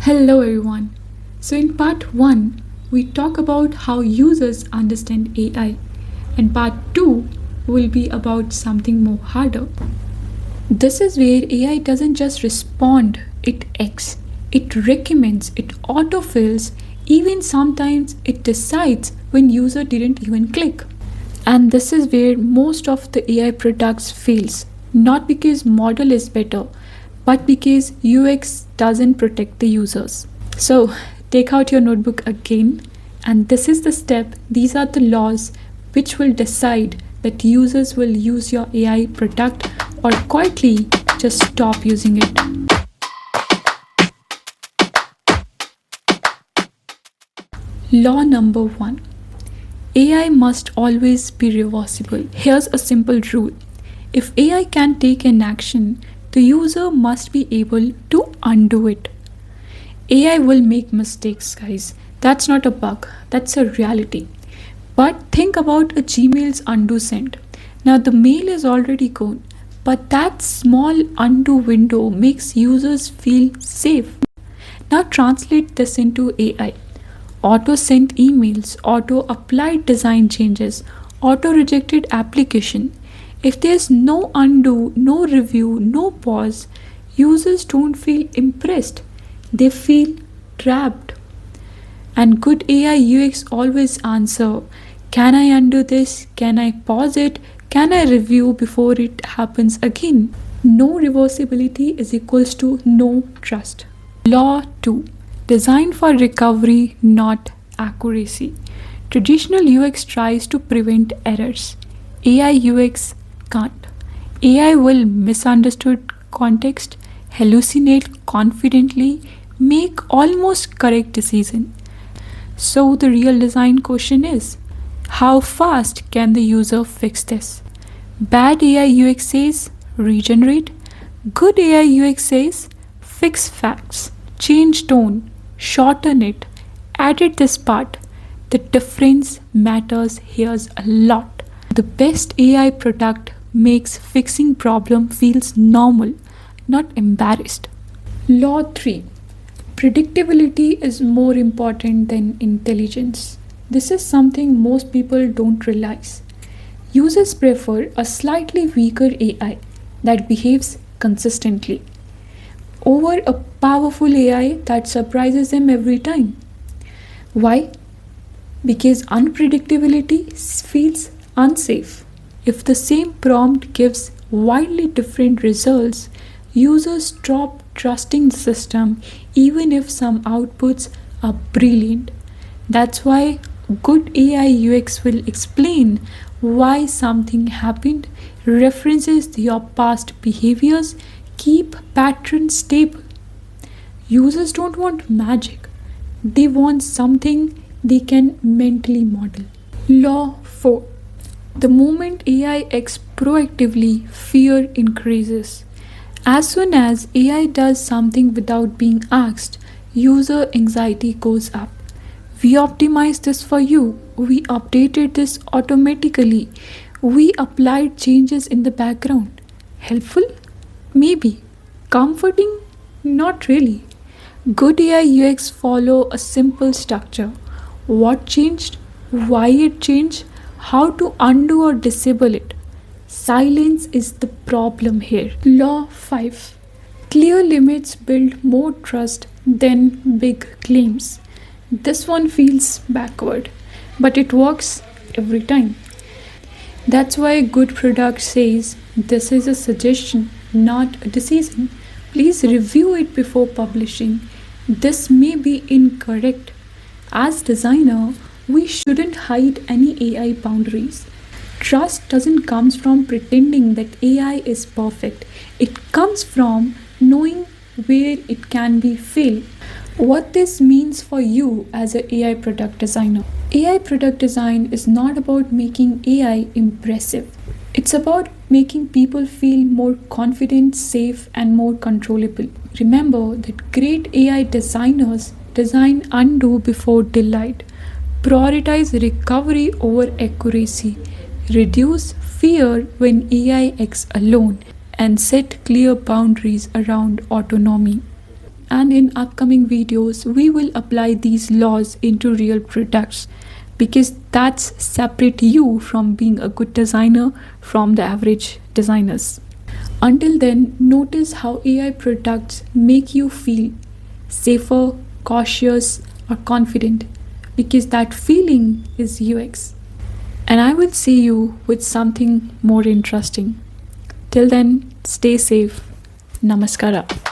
Hello everyone. So in part 1, we talk about how users understand AI, and part 2 will be about something more harder. This is where AI doesn't just respond, it acts, it recommends, it autofills, even sometimes it decides when user didn't even click. And this is where most of the AI products fails, not because model is better, but because UX doesn't protect the users. So take out your notebook again, and this is the step. These are the laws which will decide that users will use your AI product or quietly just stop using it. Law number 1: AI must always be reversible. Here's a simple rule: if AI can take an action, the user must be able to undo it. AI will make mistakes, guys. That's not a bug, that's a reality. But think about a Gmail's undo send. Now the mail is already gone, but that small undo window makes users feel safe. Now translate this into AI. Auto sent emails, auto applied design changes, auto rejected application. If there's no undo, no review, no pause, users don't feel impressed. They feel trapped. And good AI UX always answer, can I undo this? Can I pause it? Can I review before it happens again? No reversibility is equals to no trust. Law 2: design for recovery, not accuracy. Traditional UX tries to prevent errors. AI UX can't. AI will misunderstood context, hallucinate confidently, make almost correct decision. So the real design question is, how fast can the user fix this? Bad AI UX says regenerate. Good AI UX says fix facts, change tone, shorten it, edit this part. The difference matters here a lot. The best AI product makes fixing problem feels normal, not embarrassed. Law 3: predictability is more important than intelligence. This is something most people don't realize. Users prefer a slightly weaker AI that behaves consistently over a powerful AI that surprises them every time. Why? Because unpredictability feels unsafe. If the same prompt gives wildly different results, users stop trusting the system even if some outputs are brilliant. That's why good AI UX will explain why something happened, references your past behaviors, keep patterns stable. Users don't want magic, they want something they can mentally model. Law 4: the moment AI acts proactively, fear increases. As soon as AI does something without being asked, user anxiety goes up. We optimized this for you. We updated this automatically. We applied changes in the background. Helpful? Maybe. Comforting? Not really. Good AI UX follow a simple structure. What changed? Why it changed? How to undo or disable it. Silence is the problem here. Law 5: clear limits build more trust than big claims. This one feels backward, but it works every time. That's why a good product says this is a suggestion, not a decision. Please review it before publishing. This may be incorrect. As designer, we shouldn't hide any AI boundaries. Trust doesn't come from pretending that AI is perfect. It comes from knowing where it can be failed. What this means for you as an AI product designer. AI product design is not about making AI impressive. It's about making people feel more confident, safe, and more controllable. Remember that great AI designers design undo before delight, prioritize recovery over accuracy, reduce fear when AI acts alone, and set clear boundaries around autonomy. And in upcoming videos, we will apply these laws into real products because that's separate you from being a good designer from the average designers. Until then, notice how AI products make you feel safer, cautious, or confident because that feeling is UX. And I will see you with something more interesting. Till then, stay safe. Namaskara.